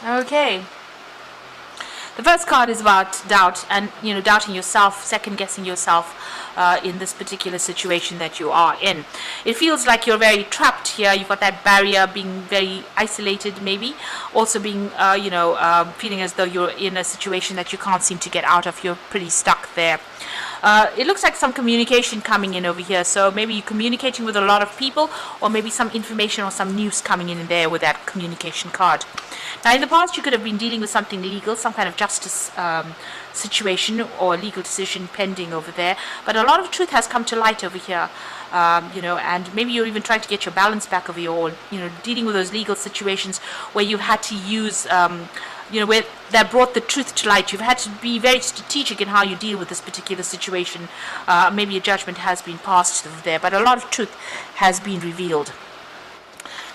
Okay. The first card is about doubt and, doubting yourself, second guessing yourself in this particular situation that you are in. It feels like you're very trapped here. You've got that barrier, being very isolated, maybe. Also being, feeling as though you're in a situation that you can't seem to get out of. You're pretty stuck there. It looks like some communication coming in over here. So maybe you're communicating with a lot of people, or maybe some information or some news coming in there with that communication card. Now, in the past, you could have been dealing with something legal, some kind of justice situation or legal decision pending over there. But a lot of truth has come to light over here, and maybe you're even trying to get your balance back over here, or, dealing with those legal situations where you've had to use, where that brought the truth to light. You've had to be very strategic in how you deal with this particular situation. Maybe a judgment has been passed over there, but a lot of truth has been revealed.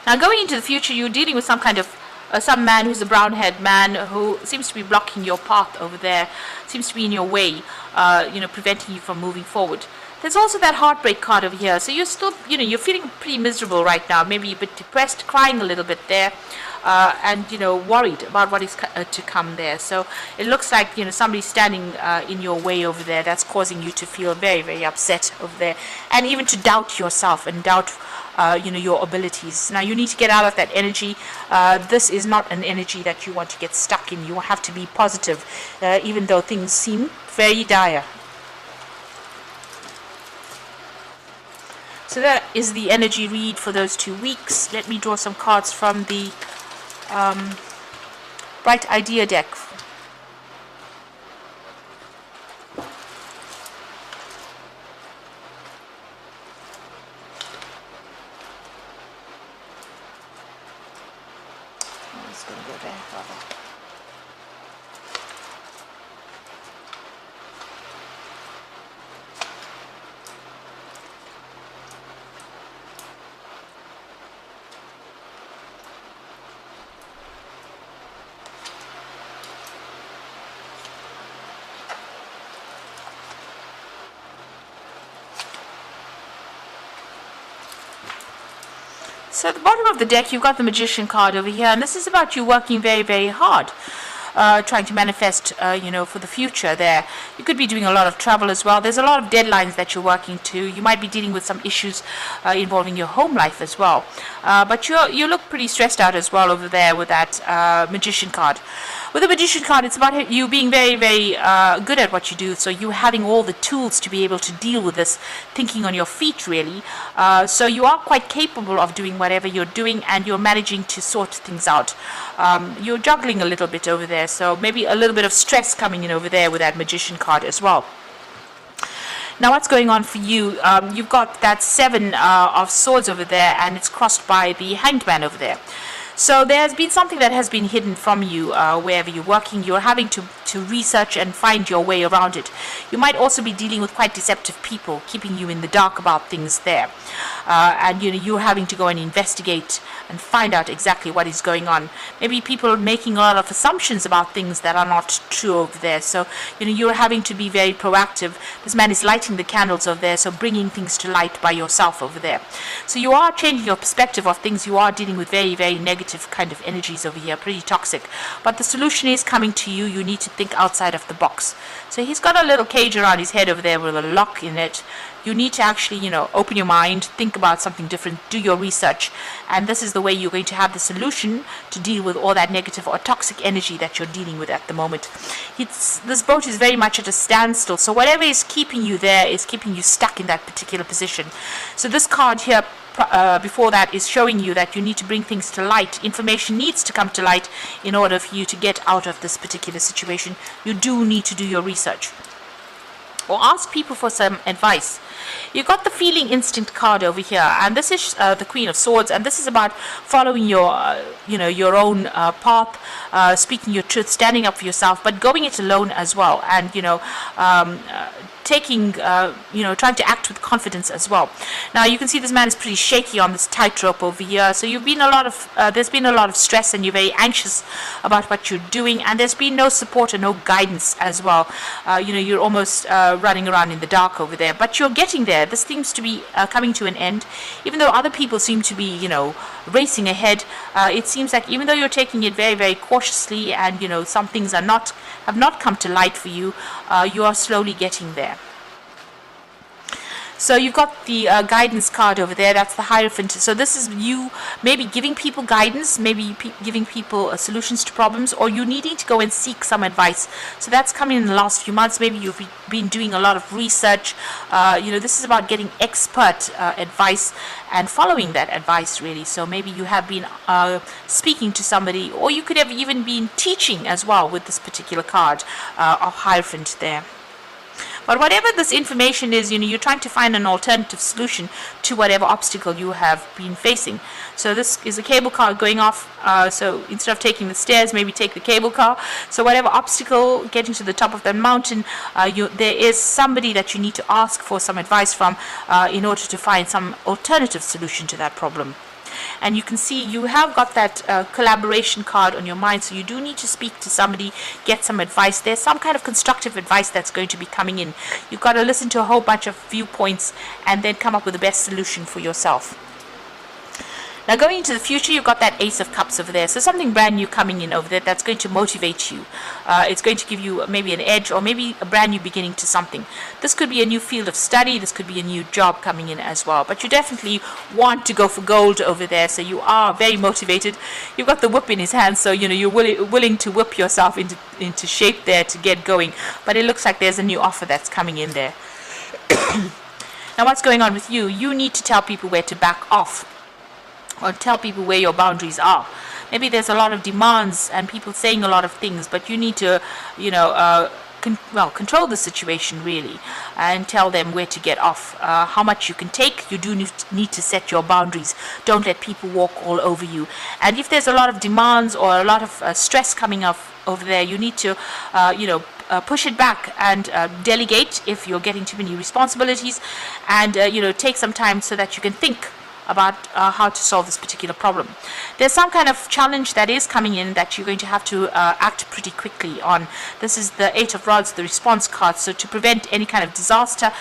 Now, going into the future, you're dealing with some kind of some man who's a brown-haired man who seems to be blocking your path over there, seems to be in your way, preventing you from moving forward. There's also that heartbreak card over here. So you're still, you're feeling pretty miserable right now. Maybe a bit depressed, crying a little bit there, and, worried about what is to come there. So it looks like, somebody's standing in your way over there. That's causing you to feel very, very upset over there, and even to doubt yourself and doubt your abilities. Now, you need to get out of that energy. This is not an energy that you want to get stuck in. You have to be positive, even though things seem very dire. So that is the energy read for those 2 weeks. Let me draw some cards from the Bright Idea deck. So at the bottom of the deck, you've got the Magician card over here, and this is about you working very, very hard, trying to manifest, for the future there. You could be doing a lot of travel as well. There's a lot of deadlines that you're working to. You might be dealing with some issues involving your home life as well. But you look pretty stressed out as well over there with that Magician card. With the Magician card, it's about you being very, very good at what you do. So you having all the tools to be able to deal with this, thinking on your feet, really. So you are quite capable of doing whatever you're doing, and you're managing to sort things out. You're juggling a little bit over there, so maybe a little bit of stress coming in over there with that Magician card as well. Now, what's going on for you? You've got that 7 of Swords over there, and it's crossed by the Hanged Man over there. So there has been something that has been hidden from you wherever you're working. You're having to research and find your way around it. You might also be dealing with quite deceptive people, keeping you in the dark about things there. And you're having to go and investigate and find out exactly what is going on. Maybe people are making a lot of assumptions about things that are not true over there. So you're having to be very proactive. This man is lighting the candles over there, so bringing things to light by yourself over there. So you are changing your perspective of things. You are dealing with very, very negative kind of energies over here, pretty toxic. But the solution is coming to you. You need to think outside of the box. So he's got a little cage around his head over there with a lock in it. You need to actually, open your mind, think about something different, do your research. And this is the way you're going to have the solution to deal with all that negative or toxic energy that you're dealing with at the moment. This boat is very much at a standstill. So whatever is keeping you there is keeping you stuck in that particular position. So this card here, before that, is showing you that you need to bring things to light. Information needs to come to light in order for you to get out of this particular situation. You do need to do your research, or ask people for some advice. You've got the Feeling Instinct card over here, and this is the Queen of Swords, and this is about following your own path, speaking your truth, standing up for yourself, but going it alone as well, and taking, trying to act with confidence as well. Now you can see this man is pretty shaky on this tightrope over here. So there's been a lot of stress, and you're very anxious about what you're doing, and there's been no support or no guidance as well. You're almost running around in the dark over there, but you're getting there. This seems to be coming to an end, even though other people seem to be, racing ahead. It seems like even though you're taking it very, very cautiously, and some things have not come to light for you, you are slowly getting there. So you've got the guidance card over there. That's the Hierophant. So this is you maybe giving people guidance, maybe giving people solutions to problems, or you needing to go and seek some advice. So that's coming in the last few months. Maybe you've been doing a lot of research. This is about getting expert advice and following that advice, really. So maybe you have been speaking to somebody, or you could have even been teaching as well with this particular card of Hierophant there. But whatever this information is, you're trying to find an alternative solution to whatever obstacle you have been facing. So this is a cable car going off. So instead of taking the stairs, maybe take the cable car. So whatever obstacle, getting to the top of that mountain, there is somebody that you need to ask for some advice from in order to find some alternative solution to that problem. And you can see you have got that collaboration card on your mind, so you do need to speak to somebody, get some advice. There's some kind of constructive advice that's going to be coming in. You've got to listen to a whole bunch of viewpoints and then come up with the best solution for yourself. Now going into the future, you've got that Ace of Cups over there. So something brand new coming in over there that's going to motivate you. It's going to give you maybe an edge, or maybe a brand new beginning to something. This could be a new field of study. This could be a new job coming in as well. But you definitely want to go for gold over there. So you are very motivated. You've got the whip in his hand. So, you're willing to whip yourself into shape there to get going. But it looks like there's a new offer that's coming in there. Now what's going on with you? You need to tell people where to back off, or tell people where your boundaries are. Maybe there's a lot of demands and people saying a lot of things, but you need to, control the situation really, and tell them where to get off, how much you can take. You do need to set your boundaries. Don't let people walk all over you. And if there's a lot of demands or a lot of stress coming up over there, you need to, push it back and delegate if you're getting too many responsibilities, and take some time so that you can think about how to solve this particular problem. There's some kind of challenge that is coming in that you're going to have to act pretty quickly on. This is the Eight of Rods, the response card. So to prevent any kind of disaster,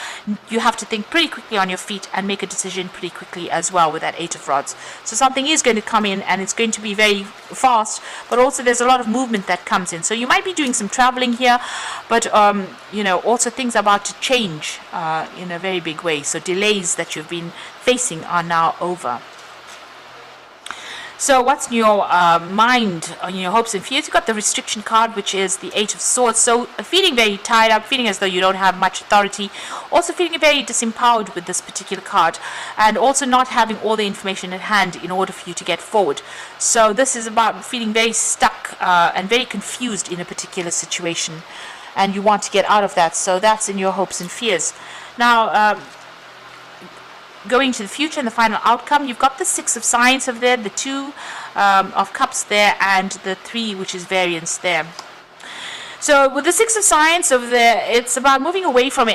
you have to think pretty quickly on your feet and make a decision pretty quickly as well with that Eight of Rods. So something is going to come in, and it's going to be very fast, but also there's a lot of movement that comes in. So you might be doing some traveling here, but also things are about to change in a very big way. So delays that you've been facing are now over. So what's in your mind, on your hopes and fears? You've got the restriction card, which is the Eight of Swords. So feeling very tired up, feeling as though you don't have much authority, also feeling very disempowered with this particular card, and also not having all the information at hand in order for you to get forward. So this is about feeling very stuck and very confused in a particular situation, and you want to get out of that. So that's in your hopes and fears. Now, going to the future and the final outcome, you've got the Six of Science over there, the Two of Cups there, and the Three, which is variance there. So with the Six of Science over there, it's about moving away from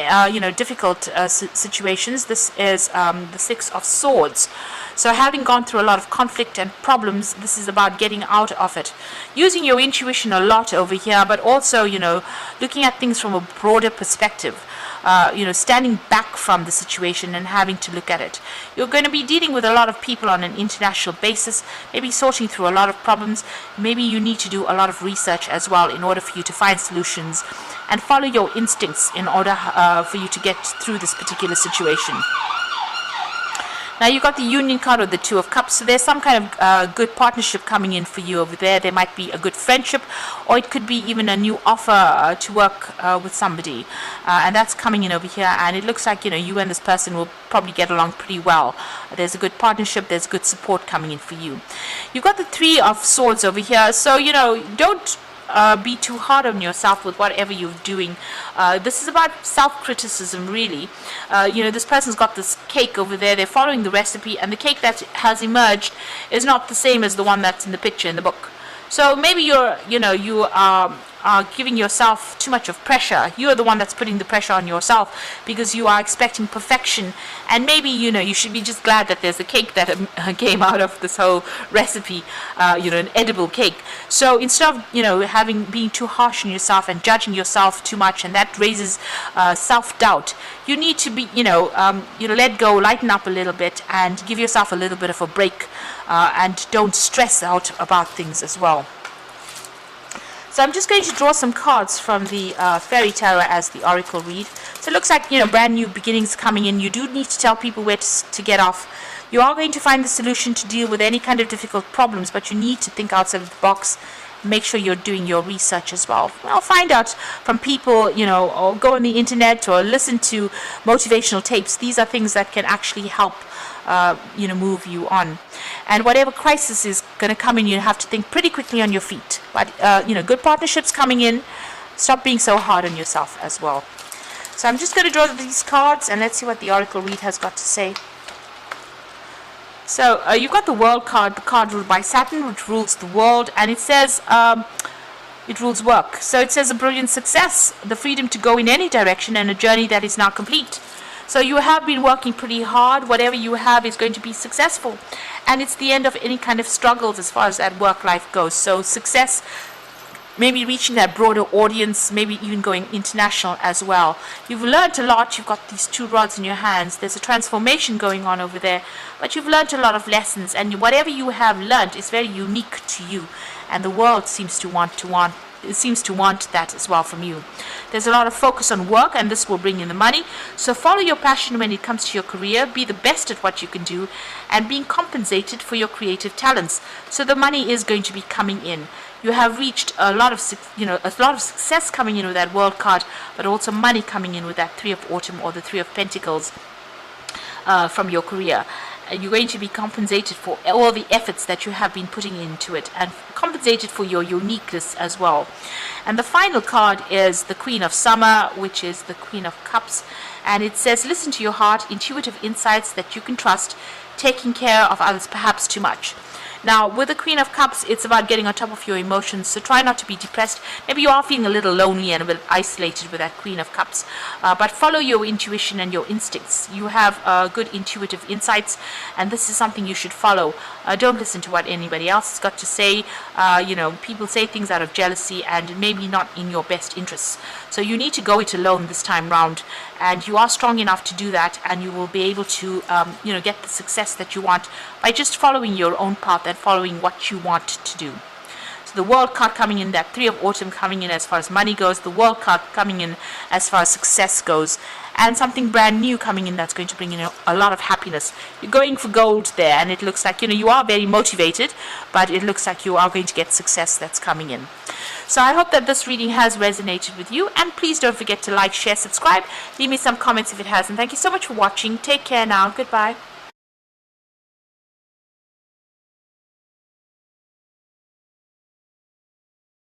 difficult situations. This is the Six of Swords. So having gone through a lot of conflict and problems, this is about getting out of it. Using your intuition a lot over here, but also, looking at things from a broader perspective. Standing back from the situation and having to look at it. You're going to be dealing with a lot of people on an international basis, maybe sorting through a lot of problems. Maybe you need to do a lot of research as well in order for you to find solutions and follow your instincts in order for you to get through this particular situation. Now you've got the Union card or the Two of Cups, so there's some kind of good partnership coming in for you over there. There might be a good friendship, or it could be even a new offer to work with somebody, and that's coming in over here, and it looks like you and this person will probably get along pretty well. There's a good partnership, there's good support coming in for you. You've got the Three of Swords over here, so don't be too hard on yourself with whatever you're doing. This is about self-criticism, really. This person's got this cake over there. They're following the recipe, and the cake that has emerged is not the same as the one that's in the picture in the book. So maybe you are are giving yourself too much of pressure. You are the one that's putting the pressure on yourself because you are expecting perfection. And maybe, you should be just glad that there's a cake that came out of this whole recipe, an edible cake. So instead of, being too harsh on yourself and judging yourself too much, and that raises self-doubt, you need to be, let go, lighten up a little bit, and give yourself a little bit of a break, and don't stress out about things as well. So I'm just going to draw some cards from the Fairy Tarot as the Oracle read. So it looks like, brand new beginnings coming in. You do need to tell people where to get off. You are going to find the solution to deal with any kind of difficult problems, but you need to think outside of the box. Make sure you're doing your research as well. Find out from people, or go on the internet or listen to motivational tapes. These are things that can actually help, move you on. And whatever crisis is going to come in, you have to think pretty quickly on your feet. But, good partnerships coming in. Stop being so hard on yourself as well. So I'm just going to draw these cards, and let's see what the Oracle read has got to say. So you've got the World card, the card ruled by Saturn, which rules the world, and it says it rules work. So it says a brilliant success, the freedom to go in any direction, and a journey that is now complete. So you have been working pretty hard. Whatever you have is going to be successful, and it's the end of any kind of struggles as far as that work life goes. So success, maybe reaching that broader audience, maybe even going international as well. You've learned a lot. You've got these 2 rods in your hands. There's a transformation going on over there, but you've learned a lot of lessons, and whatever you have learned is very unique to you, and the world seems to want that as well from you. There's a lot of focus on work, and this will bring in the money. So follow your passion when it comes to your career. Be the best at what you can do, and being compensated for your creative talents. So the money is going to be coming in. You have reached a lot of success coming in with that World card, but also money coming in with that 3 of Autumn or the 3 of Pentacles from your career. You're going to be compensated for all the efforts that you have been putting into it, and compensated for your uniqueness as well. And the final card is the Queen of Summer, which is the Queen of Cups, and it says, listen to your heart, intuitive insights that you can trust, taking care of others perhaps too much. Now, with the Queen of Cups, it's about getting on top of your emotions, so try not to be depressed. Maybe you are feeling a little lonely and a bit isolated with that Queen of Cups, but follow your intuition and your instincts. You have good intuitive insights, and this is something you should follow. Don't listen to what anybody else has got to say. People say things out of jealousy and maybe not in your best interests. So you need to go it alone this time round, and you are strong enough to do that, and you will be able to, get the success that you want by just following your own path and following what you want to do. So the World card coming in, that 3 of Autumn coming in as far as money goes, the World card coming in as far as success goes, and something brand new coming in that's going to bring in a lot of happiness. You're going for gold there, and it looks like, you are very motivated, but it looks like you are going to get success that's coming in. So I hope that this reading has resonated with you, and please don't forget to like, share, subscribe, leave me some comments if it has, and thank you so much for watching. Take care now. Goodbye.